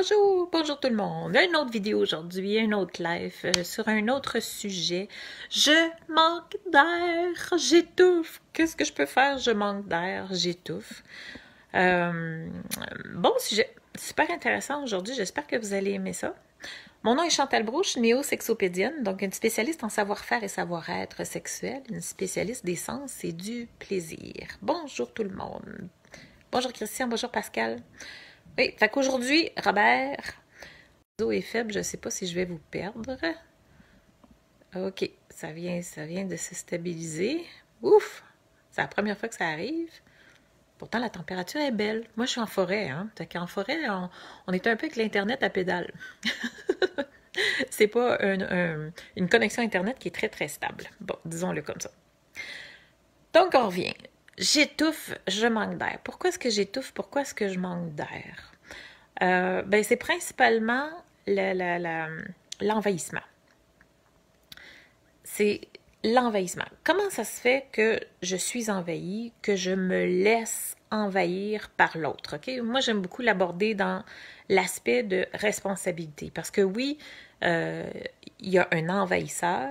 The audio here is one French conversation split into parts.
Bonjour, bonjour tout le monde. Une autre vidéo aujourd'hui, un autre live sur un autre sujet. Je manque d'air, j'étouffe. Qu'est-ce que je peux faire? Je manque d'air, j'étouffe. Bon sujet, super intéressant aujourd'hui. J'espère que vous allez aimer ça. Mon nom est Chantal Brouche, néo-sexopédienne, donc une spécialiste en savoir-faire et savoir-être sexuel, une spécialiste des sens et du plaisir. Bonjour tout le monde. Bonjour Christian, bonjour Pascal. Oui, fait qu'aujourd'hui, Robert, le réseau est faible, je ne sais pas si je vais vous perdre. OK, ça vient de se stabiliser. Ouf! C'est la première fois que ça arrive. Pourtant, la température est belle. Moi, je suis en forêt, hein. Fait qu'en forêt, on est un peu avec l'Internet à pédale. C'est pas une connexion Internet qui est très, très stable. Bon, disons-le comme ça. Donc, on revient. J'étouffe, je manque d'air. Pourquoi est-ce que j'étouffe? Pourquoi est-ce que je manque d'air? Ben, c'est principalement l'envahissement. C'est l'envahissement. Comment ça se fait que je suis envahie, que je me laisse envahir par l'autre? Okay? Moi, j'aime beaucoup l'aborder dans l'aspect de responsabilité. Parce que oui, il y a un envahisseur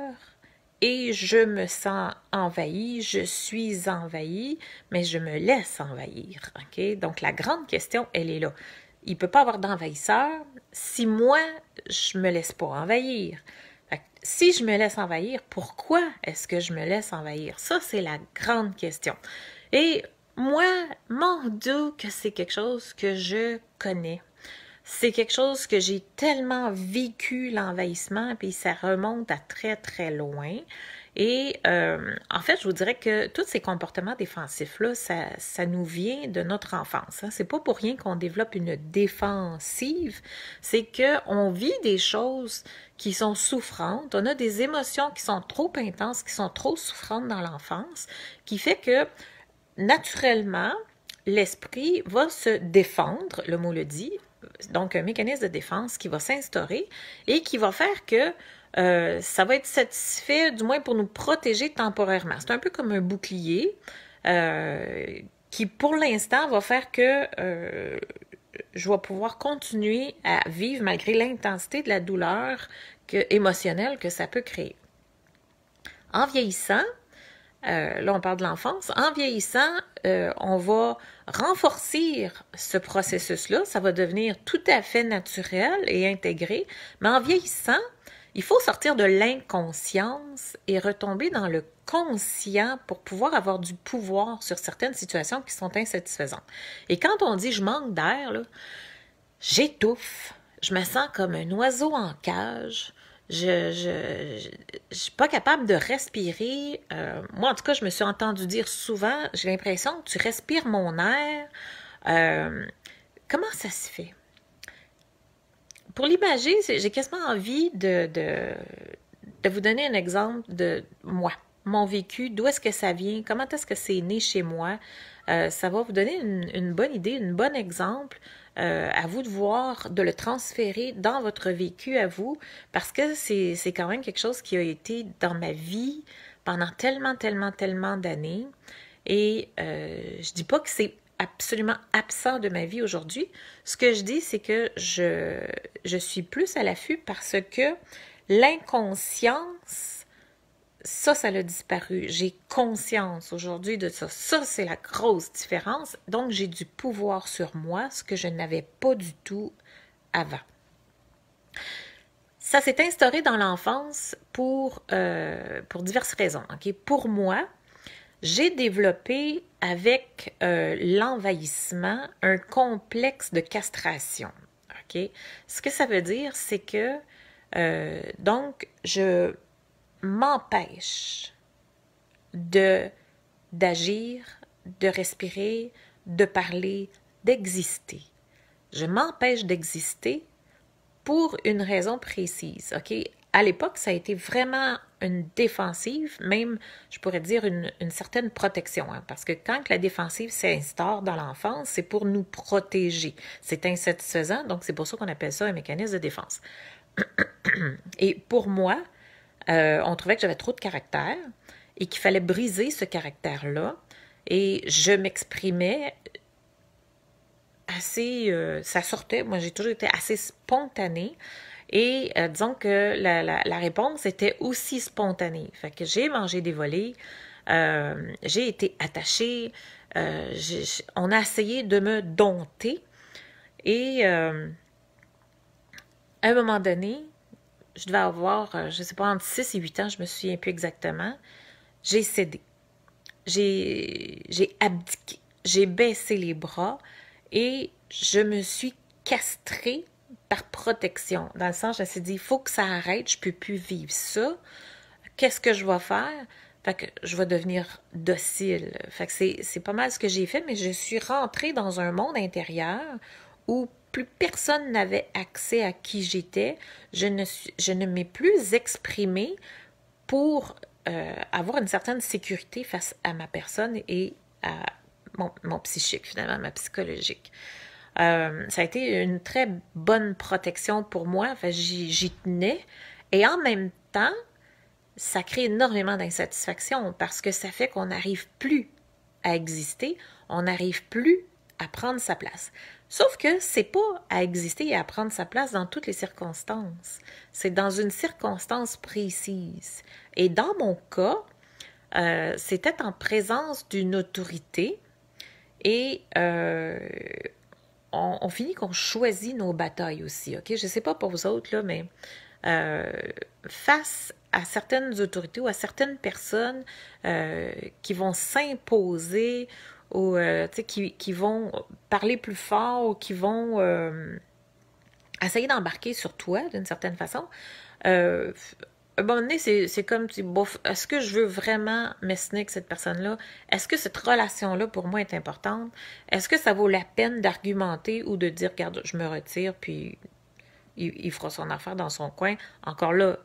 et je me sens envahie, je suis envahie, mais je me laisse envahir. Okay? Donc, la grande question, elle est là. Il ne peut pas avoir d'envahisseur si moi, je ne me laisse pas envahir. Si je me laisse envahir, pourquoi est-ce que je me laisse envahir? Ça, c'est la grande question. Et moi, mon Dieu, que c'est quelque chose que je connais. C'est quelque chose que j'ai tellement vécu, l'envahissement, puis ça remonte à très, très loin. Et en fait, je vous dirais que tous ces comportements défensifs-là, ça nous vient de notre enfance. Hein. C'est pas pour rien qu'on développe une défensive, c'est qu'on vit des choses qui sont souffrantes, on a des émotions qui sont trop intenses, qui sont trop souffrantes dans l'enfance, qui fait que, naturellement, l'esprit va se défendre, le mot le dit, donc un mécanisme de défense qui va s'instaurer et qui va faire que ça va être satisfait, du moins pour nous protéger temporairement. C'est un peu comme un bouclier qui, pour l'instant, va faire que je vais pouvoir continuer à vivre malgré l'intensité de la douleur émotionnelle que ça peut créer. En vieillissant, là on parle de l'enfance, en vieillissant, on va renforcer ce processus-là, ça va devenir tout à fait naturel et intégré, mais en vieillissant, il faut sortir de l'inconscience et retomber dans le conscient pour pouvoir avoir du pouvoir sur certaines situations qui sont insatisfaisantes. Et quand on dit « je manque d'air », j'étouffe, je me sens comme un oiseau en cage, je suis pas capable de respirer. Moi, en tout cas, je me suis entendu dire souvent, j'ai l'impression que tu respires mon air. Comment ça se fait? Pour l'imager, j'ai quasiment envie de vous donner un exemple de moi, mon vécu, d'où est-ce que ça vient, comment est-ce que c'est né chez moi. Ça va vous donner une bonne idée, un bon exemple. À vous de voir, de le transférer dans votre vécu à vous, parce que c'est quand même quelque chose qui a été dans ma vie pendant tellement d'années. Et je dis pas que c'est absolument absent de ma vie aujourd'hui. Ce que je dis, c'est que je suis plus à l'affût parce que l'inconscience, ça l'a disparu. J'ai conscience aujourd'hui de ça. Ça, c'est la grosse différence. Donc, j'ai du pouvoir sur moi, ce que je n'avais pas du tout avant. Ça s'est instauré dans l'enfance pour diverses raisons. Okay? Pour moi, j'ai développé avec l'envahissement un complexe de castration. Okay? Ce que ça veut dire, c'est que donc, je m'empêche d'agir, de respirer, de parler, d'exister. Je m'empêche d'exister pour une raison précise. OK? À l'époque, ça a été vraiment une défensive, même, je pourrais dire, une certaine protection. Hein, parce que quand la défensive s'instaure dans l'enfance, c'est pour nous protéger. C'est insatisfaisant, donc c'est pour ça qu'on appelle ça un mécanisme de défense. Et pour moi, on trouvait que j'avais trop de caractère et qu'il fallait briser ce caractère-là. Et je m'exprimais assez, ça sortait. Moi, j'ai toujours été assez spontanée. Et disons que la réponse était aussi spontanée. Fait que j'ai mangé des volets, j'ai été attachée, on a essayé de me dompter. Et à un moment donné, je devais avoir, je ne sais pas, entre 6 et 8 ans, je me souviens plus exactement, j'ai cédé. J'ai abdiqué. J'ai baissé les bras et je me suis castrée par protection. Dans le sens, je me suis dit, il faut que ça arrête, je ne peux plus vivre ça. Qu'est-ce que je vais faire? Fait que je vais devenir docile. Fait que c'est pas mal ce que j'ai fait, mais je suis rentrée dans un monde intérieur où plus personne n'avait accès à qui j'étais. Je ne m'ai plus exprimée pour avoir une certaine sécurité face à ma personne et à mon psychique, finalement, ma psychologique. Ça a été une très bonne protection pour moi. Enfin, j'y tenais. Et en même temps, ça crée énormément d'insatisfaction parce que ça fait qu'on n'arrive plus à exister, on n'arrive plus à prendre sa place. Sauf que c'est pas à exister et à prendre sa place dans toutes les circonstances. C'est dans une circonstance précise. Et dans mon cas, c'était en présence d'une autorité et on finit qu'on choisit nos batailles aussi. Ok, je sais pas pour vous autres, là, mais face à certaines autorités ou à certaines personnes qui vont s'imposer ou qui vont parler plus fort ou qui vont essayer d'embarquer sur toi d'une certaine façon, à un moment donné, c'est comme, bof, est-ce que je veux vraiment m'estimer avec cette personne-là? Est-ce que cette relation-là, pour moi, est importante? Est-ce que ça vaut la peine d'argumenter ou de dire, regarde, je me retire, puis il fera son affaire dans son coin? Encore là,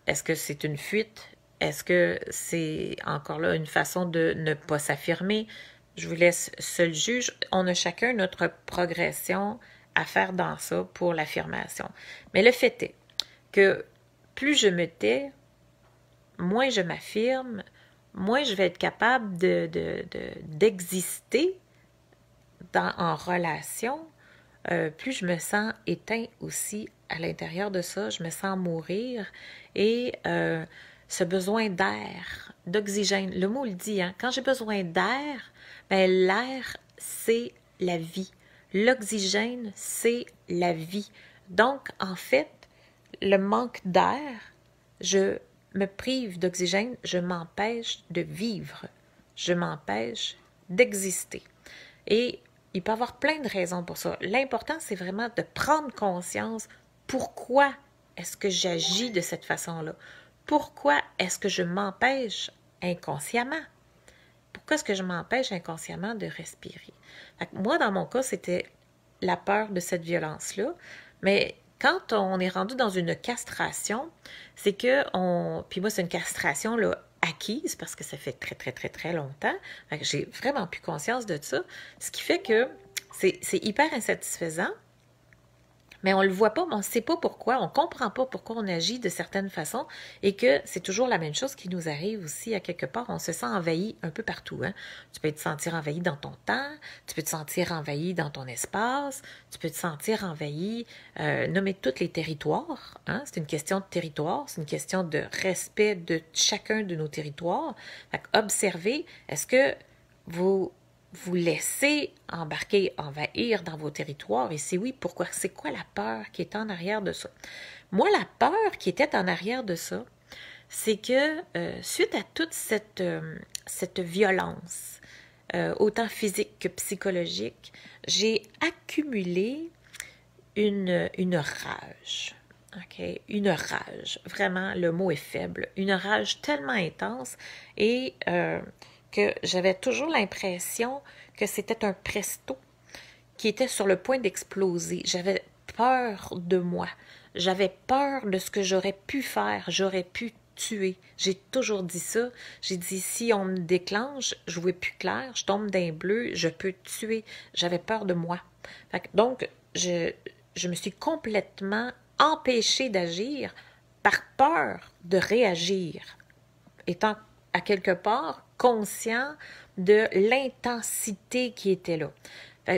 est-ce que c'est une fuite? Est-ce que c'est encore là une façon de ne pas s'affirmer? Je vous laisse seul juge. On a chacun notre progression à faire dans ça pour l'affirmation. Mais le fait est que plus je me tais, moins je m'affirme, moins je vais être capable d'exister en relation, plus je me sens éteint aussi à l'intérieur de ça, je me sens mourir et ce besoin d'air, d'oxygène, le mot le dit, hein? Quand j'ai besoin d'air, ben, l'air, c'est la vie. L'oxygène, c'est la vie. Donc, en fait, le manque d'air, je me prive d'oxygène, je m'empêche de vivre, je m'empêche d'exister. Et il peut y avoir plein de raisons pour ça. L'important, c'est vraiment de prendre conscience pourquoi est-ce que j'agis de cette façon-là. Pourquoi est-ce que je m'empêche inconsciemment? Pourquoi est-ce que je m'empêche inconsciemment de respirer? Moi, dans mon cas, c'était la peur de cette violence-là, mais quand on est rendu dans une castration, c'est que puis moi, c'est une castration là, acquise parce que ça fait très, très, très, très longtemps. J'ai vraiment plus conscience de ça. Ce qui fait que c'est hyper insatisfaisant, mais on ne le voit pas, mais on ne sait pas pourquoi, on ne comprend pas pourquoi on agit de certaines façons et que c'est toujours la même chose qui nous arrive aussi à quelque part. On se sent envahi un peu partout. Hein? Tu peux te sentir envahi dans ton temps, tu peux te sentir envahi dans ton espace, tu peux te sentir envahi, nommer tous les territoires. Hein? C'est une question de territoire, c'est une question de respect de chacun de nos territoires. Fait observez, est-ce que vous laissez embarquer, envahir dans vos territoires? Et si oui, pourquoi? C'est quoi la peur qui est en arrière de ça? Moi, la peur qui était en arrière de ça, c'est que suite à toute cette violence, autant physique que psychologique, j'ai accumulé une rage. Okay? Une rage. Vraiment, le mot est faible. Une rage tellement intense et que j'avais toujours l'impression que c'était un presto qui était sur le point d'exploser. J'avais peur de moi. J'avais peur de ce que j'aurais pu faire. J'aurais pu tuer. J'ai toujours dit ça. J'ai dit, si on me déclenche, je vois plus clair, je tombe d'un bleu, je peux tuer. J'avais peur de moi. Donc, je me suis complètement empêchée d'agir par peur de réagir, étant à quelque part conscient de l'intensité qui était là.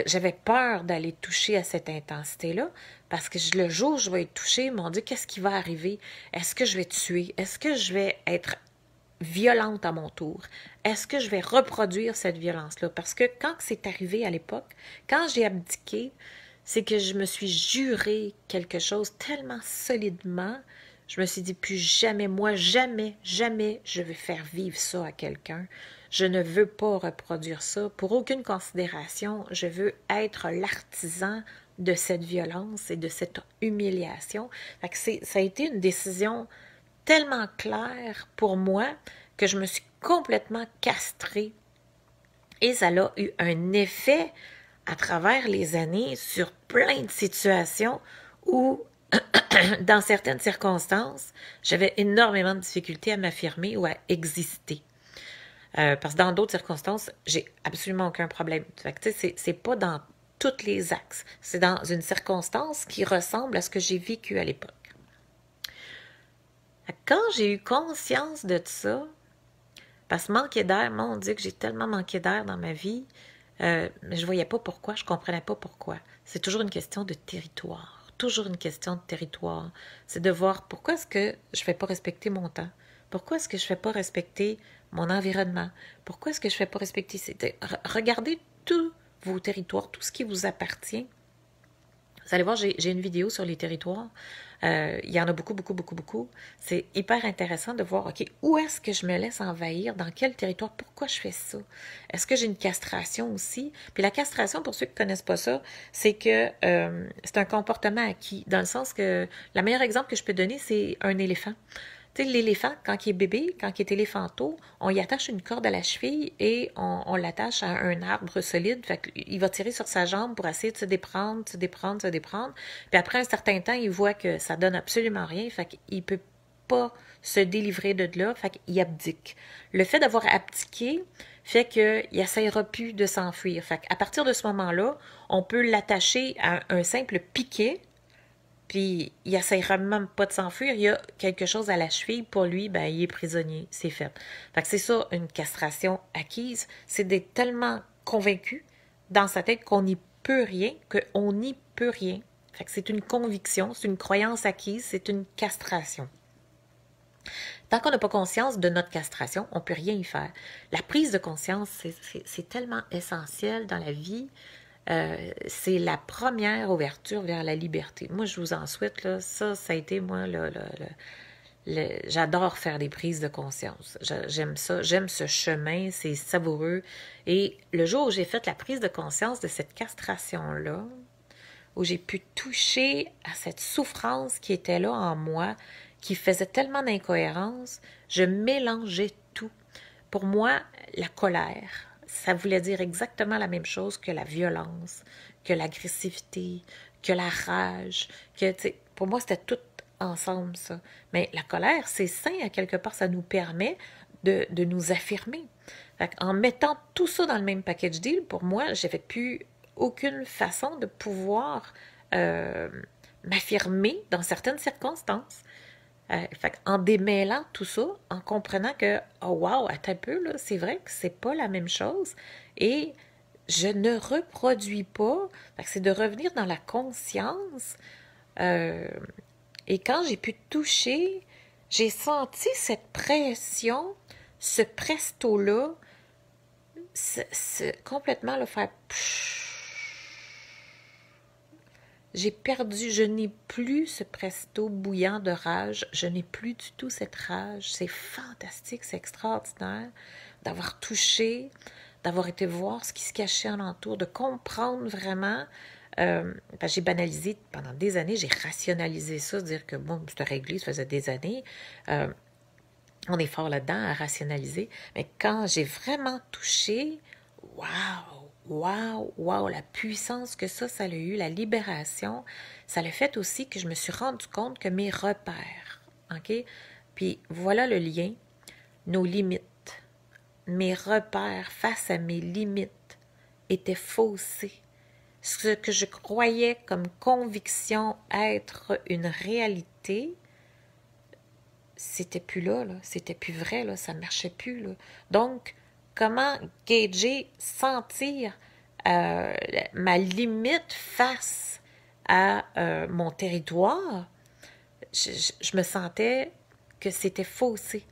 J'avais peur d'aller toucher à cette intensité-là parce que le jour où je vais être touchée, mon Dieu, qu'est-ce qui va arriver? Est-ce que je vais tuer? Est-ce que je vais être violente à mon tour? Est-ce que je vais reproduire cette violence-là? Parce que quand c'est arrivé à l'époque, quand j'ai abdiqué, c'est que je me suis juré quelque chose tellement solidement. Je me suis dit, plus jamais, moi, jamais, jamais je vais faire vivre ça à quelqu'un. Je ne veux pas reproduire ça. Pour aucune considération, je veux être l'artisan de cette violence et de cette humiliation. Fait que ça a été une décision tellement claire pour moi que je me suis complètement castrée. Et ça a eu un effet à travers les années sur plein de situations où, dans certaines circonstances, j'avais énormément de difficultés à m'affirmer ou à exister. Parce que dans d'autres circonstances, j'ai absolument aucun problème. Fait que, c'est pas dans tous les axes. C'est dans une circonstance qui ressemble à ce que j'ai vécu à l'époque. Quand j'ai eu conscience de ça, parce que manquer d'air, mon Dieu, que j'ai tellement manqué d'air dans ma vie, mais je voyais pas pourquoi, je comprenais pas pourquoi. C'est toujours une question de territoire. Toujours une question de territoire. C'est de voir pourquoi est-ce que je fais pas respecter mon temps. Pourquoi est-ce que je fais pas respecter mon environnement? Pourquoi est-ce que je fais pas respecter... Regardez tous vos territoires, tout ce qui vous appartient. Vous allez voir, j'ai une vidéo sur les territoires. Il y en a beaucoup, beaucoup, beaucoup, beaucoup. C'est hyper intéressant de voir, OK, où est-ce que je me laisse envahir? Dans quel territoire? Pourquoi je fais ça? Est-ce que j'ai une castration aussi? Puis la castration, pour ceux qui ne connaissent pas ça, c'est que c'est un comportement acquis, dans le sens que le meilleur exemple que je peux donner, c'est un éléphant. Tu sais, l'éléphant, quand il est bébé, quand il est éléphanteau, on y attache une corde à la cheville et on l'attache à un arbre solide. Fait qu'il va tirer sur sa jambe pour essayer de se déprendre, se déprendre, se déprendre. Puis après un certain temps, il voit que ça donne absolument rien. Fait qu'il peut pas se délivrer de là. Fait qu'il abdique. Le fait d'avoir abdiqué fait qu'il n'essayera plus de s'enfuir. Fait qu'à partir de ce moment-là, on peut l'attacher à un simple piquet. Puis, il n'essayera même pas de s'enfuir. Il y a quelque chose à la cheville. Pour lui, ben, il est prisonnier. C'est fait. Fait que c'est ça, une castration acquise. C'est d'être tellement convaincu dans sa tête qu'on n'y peut rien, qu'on n'y peut rien. Fait que c'est une conviction, c'est une croyance acquise, c'est une castration. Tant qu'on n'a pas conscience de notre castration, on ne peut rien y faire. La prise de conscience, c'est tellement essentiel dans la vie. C'est la première ouverture vers la liberté. Moi, je vous en souhaite, là, ça a été, moi, j'adore faire des prises de conscience. J'aime ça, j'aime ce chemin, c'est savoureux. Et le jour où j'ai fait la prise de conscience de cette castration-là, où j'ai pu toucher à cette souffrance qui était là en moi, qui faisait tellement d'incohérences, je mélangeais tout. Pour moi, la colère, ça voulait dire exactement la même chose que la violence, que l'agressivité, que la rage, que, pour moi, c'était tout ensemble, ça. Mais la colère, c'est sain, à quelque part, ça nous permet de nous affirmer. En mettant tout ça dans le même package deal, pour moi, j'avais plus aucune façon de pouvoir m'affirmer dans certaines circonstances. En démêlant tout ça, en comprenant que, oh wow, attends un peu, là, c'est vrai que c'est pas la même chose et je ne reproduis pas. C'est de revenir dans la conscience. Et quand j'ai pu toucher, j'ai senti cette pression, ce presto-là, complètement le faire... J'ai perdu, je n'ai plus ce presto bouillant de rage, je n'ai plus du tout cette rage. C'est fantastique, c'est extraordinaire d'avoir touché, d'avoir été voir ce qui se cachait alentour, de comprendre vraiment. J'ai banalisé pendant des années, j'ai rationalisé ça, dire que bon, c'était réglé, ça faisait des années. On est fort là-dedans à rationaliser. Mais quand j'ai vraiment touché, waouh! Wow, wow, la puissance que ça a eu, la libération, ça l'a fait aussi que je me suis rendu compte que mes repères, OK? Puis voilà le lien, nos limites, mes repères face à mes limites étaient faussés. Ce que je croyais comme conviction être une réalité, c'était plus là, c'était plus vrai, là, ça ne marchait plus. Là. Donc, comment gager, sentir ma limite face à mon territoire, je me sentais que c'était faussé.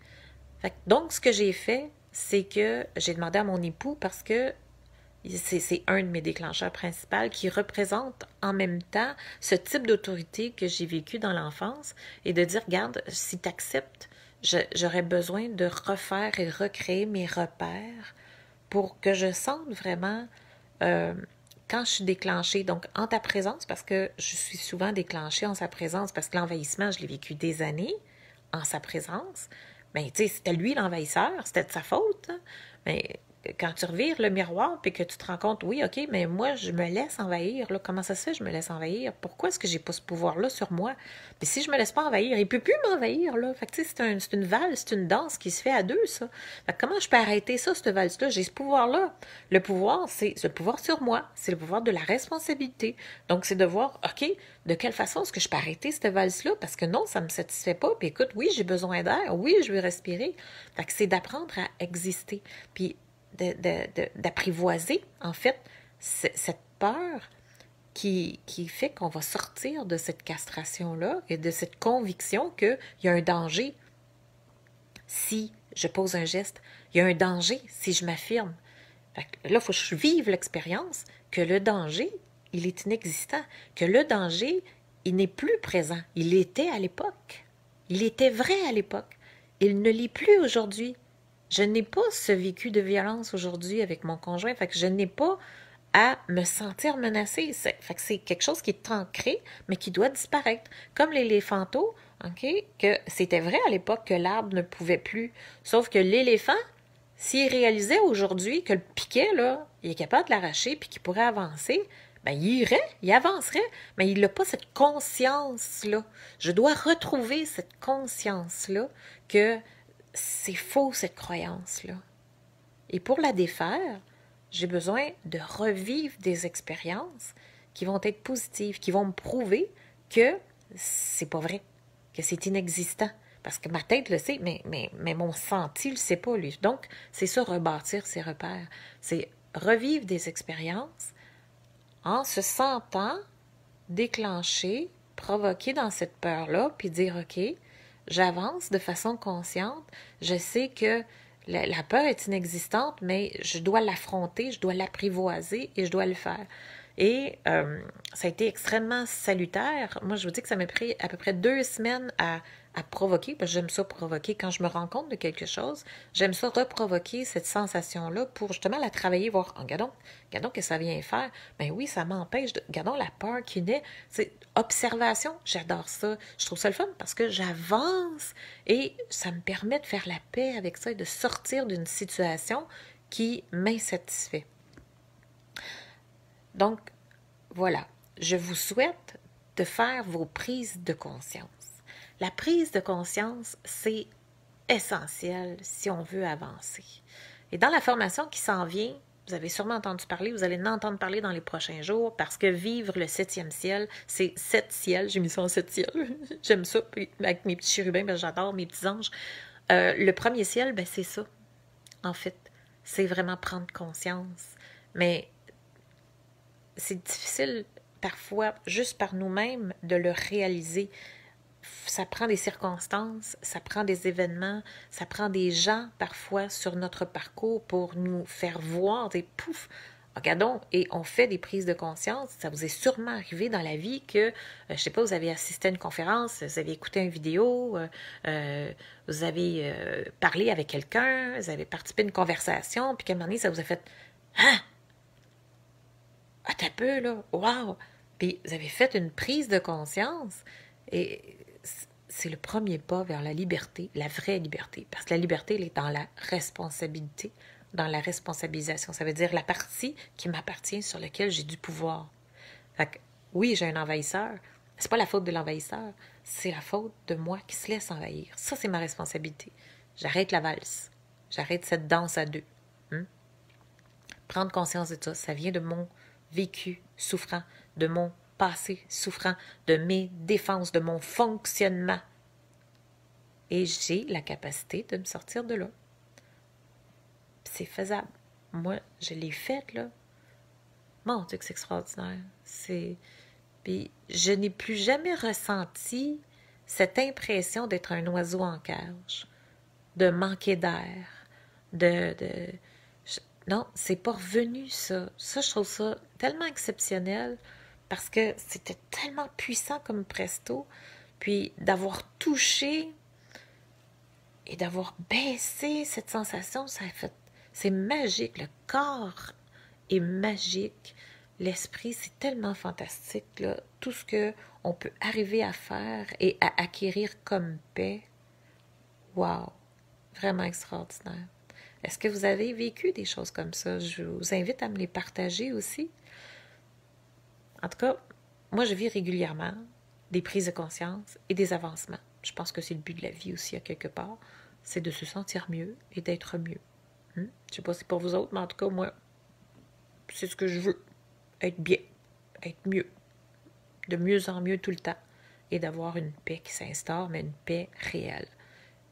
Donc, ce que j'ai fait, c'est que j'ai demandé à mon époux parce que c'est un de mes déclencheurs principaux qui représente en même temps ce type d'autorité que j'ai vécu dans l'enfance et de dire, regarde, si tu acceptes, j'aurais besoin de refaire et recréer mes repères pour que je sente vraiment quand je suis déclenchée, donc en ta présence, parce que je suis souvent déclenchée en sa présence, parce que l'envahissement, je l'ai vécu des années en sa présence. Mais tu sais, c'était lui l'envahisseur, c'était de sa faute. Hein. Mais quand tu revires le miroir puis que tu te rends compte, oui, OK, mais moi, je me laisse envahir. Là. Comment ça se fait, je me laisse envahir? Pourquoi est-ce que j'ai pas ce pouvoir-là sur moi? Puis si je me laisse pas envahir, il peut plus m'envahir. Là. Fait que tu sais, c'est une valse, c'est une danse qui se fait à deux, ça. Fait que comment je peux arrêter ça, cette valse-là? J'ai ce pouvoir-là. Le pouvoir, c'est le pouvoir sur moi. C'est le pouvoir de la responsabilité. Donc, c'est de voir, OK, de quelle façon est-ce que je peux arrêter cette valse-là? Parce que non, ça ne me satisfait pas. Puis écoute, oui, j'ai besoin d'air. Oui, je veux respirer. Fait que c'est d'apprendre à exister. Puis d'apprivoiser, en fait, cette peur qui fait qu'on va sortir de cette castration-là et de cette conviction qu'il y a un danger si je pose un geste. Il y a un danger si je m'affirme. Là, il faut que je vive l'expérience que le danger, il est inexistant, que le danger, il n'est plus présent. Il était à l'époque. Il était vrai à l'époque. Il ne l'est plus aujourd'hui. Je n'ai pas ce vécu de violence aujourd'hui avec mon conjoint, fait que je n'ai pas à me sentir menacée. Fait que c'est quelque chose qui est ancré, mais qui doit disparaître. Comme l'éléphanto, OK, que c'était vrai à l'époque que l'arbre ne pouvait plus. Sauf que l'éléphant, s'il réalisait aujourd'hui que le piquet, là, il est capable de l'arracher puis qu'il pourrait avancer, ben, il irait, il avancerait, mais il n'a pas cette conscience-là. Je dois retrouver cette conscience-là que c'est faux, cette croyance-là. Et pour la défaire, j'ai besoin de revivre des expériences qui vont être positives, qui vont me prouver que c'est pas vrai, que c'est inexistant. Parce que ma tête le sait, mais mon senti le sait pas, lui. Donc, c'est ça, rebâtir ses repères. C'est revivre des expériences en se sentant déclenché, provoqué dans cette peur-là, puis dire, OK, j'avance de façon consciente, je sais que la peur est inexistante, mais je dois l'affronter, je dois l'apprivoiser et je dois le faire. Et ça a été extrêmement salutaire. Moi, je vous dis que ça m'a pris à peu près 2 semaines à provoquer, parce que j'aime ça provoquer quand je me rends compte de quelque chose. J'aime ça reprovoquer cette sensation-là pour justement la travailler, voir, oh, regardons, qu'est-ce que ça vient faire. Ben oui, ça m'empêche de. Regardons la peur qui naît. C'est observation, j'adore ça. Je trouve ça le fun parce que j'avance et ça me permet de faire la paix avec ça et de sortir d'une situation qui m'insatisfait. Donc, voilà, je vous souhaite de faire vos prises de conscience. La prise de conscience, c'est essentiel si on veut avancer. Et dans la formation qui s'en vient, vous avez sûrement entendu parler, vous allez en entendre parler dans les prochains jours, parce que vivre le 7e ciel, c'est 7 ciels, j'ai mis ça en 7 ciels, j'aime ça, puis avec mes petits chérubins, ben, j'adore mes petits anges. Le premier ciel, ben, c'est ça, en fait, c'est vraiment prendre conscience. Mais c'est difficile parfois, juste par nous-mêmes, de le réaliser. Ça prend des circonstances, ça prend des événements, ça prend des gens parfois sur notre parcours pour nous faire voir des poufs. Regardons, et on fait des prises de conscience. Ça vous est sûrement arrivé dans la vie que, je sais pas, vous avez assisté à une conférence, vous avez écouté une vidéo, vous avez parlé avec quelqu'un, vous avez participé à une conversation, puis qu'à un moment donné, ça vous a fait « Ah! Ah, t'as peu, là! Wow! » Puis vous avez fait une prise de conscience et c'est le premier pas vers la liberté, la vraie liberté. Parce que la liberté, elle est dans la responsabilité, dans la responsabilisation. Ça veut dire la partie qui m'appartient, sur laquelle j'ai du pouvoir. Fait que, oui, j'ai un envahisseur. C'est pas la faute de l'envahisseur, c'est la faute de moi qui se laisse envahir. Ça, c'est ma responsabilité. J'arrête la valse. J'arrête cette danse à deux. Prendre conscience de ça, ça vient de mon vécu souffrant, de mon passé souffrant, de mes défenses, de mon fonctionnement. Et j'ai la capacité de me sortir de là. C'est faisable. Moi, je l'ai fait, là. Mon Dieu, que c'est extraordinaire. Puis je n'ai plus jamais ressenti cette impression d'être un oiseau en cage, de manquer d'air, de... Non, c'est pas revenu, ça. Ça, je trouve ça tellement exceptionnel parce que c'était tellement puissant comme presto. Puis d'avoir touché et d'avoir baissé cette sensation, ça a fait... C'est magique. Le corps est magique. L'esprit, c'est tellement fantastique, là. Tout ce qu'on peut arriver à faire et à acquérir comme paix. Wow! Vraiment extraordinaire. Est-ce que vous avez vécu des choses comme ça? Je vous invite à me les partager aussi. En tout cas, moi, je vis régulièrement des prises de conscience et des avancements. Je pense que c'est le but de la vie aussi, à quelque part. C'est de se sentir mieux et d'être mieux. Je ne sais pas si c'est pour vous autres, mais en tout cas, moi, c'est ce que je veux. Être bien, être mieux, de mieux en mieux tout le temps. Et d'avoir une paix qui s'instaure, mais une paix réelle.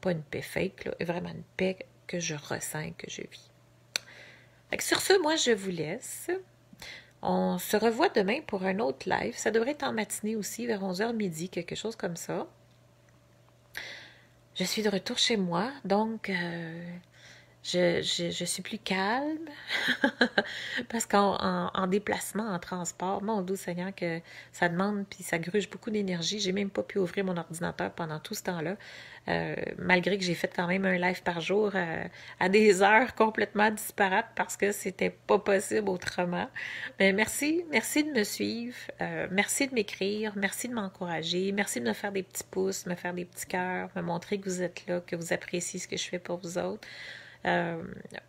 Pas une paix fake, là, vraiment une paix que je ressens et que je vis. Fait que sur ce, moi, je vous laisse. On se revoit demain pour un autre live. Ça devrait être en matinée aussi, vers 11h midi, quelque chose comme ça. Je suis de retour chez moi, donc je suis plus calme parce qu'en déplacement, en transport, mon doux Seigneur, que ça demande puis ça gruge beaucoup d'énergie. J'ai même pas pu ouvrir mon ordinateur pendant tout ce temps-là, malgré que j'ai fait quand même un live par jour à des heures complètement disparates parce que c'était pas possible autrement. Mais merci de me suivre, merci de m'écrire, merci de m'encourager, merci de me faire des petits pouces, me faire des petits cœurs, me montrer que vous êtes là, que vous appréciez ce que je fais pour vous autres.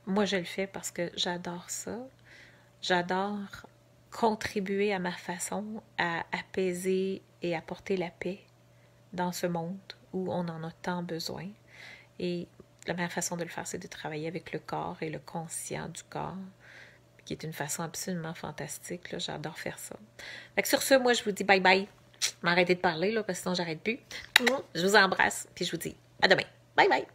Moi, je le fais parce que j'adore ça. J'adore contribuer à ma façon à apaiser et apporter la paix dans ce monde où on en a tant besoin. Et la meilleure façon de le faire, c'est de travailler avec le corps et le conscient du corps, qui est une façon absolument fantastique. Là. J'adore faire ça. Fait que sur ce, moi, je vous dis bye bye. M'arrêtez de parler, là, parce que sinon, j'arrête plus. Je vous embrasse, puis je vous dis à demain. Bye bye.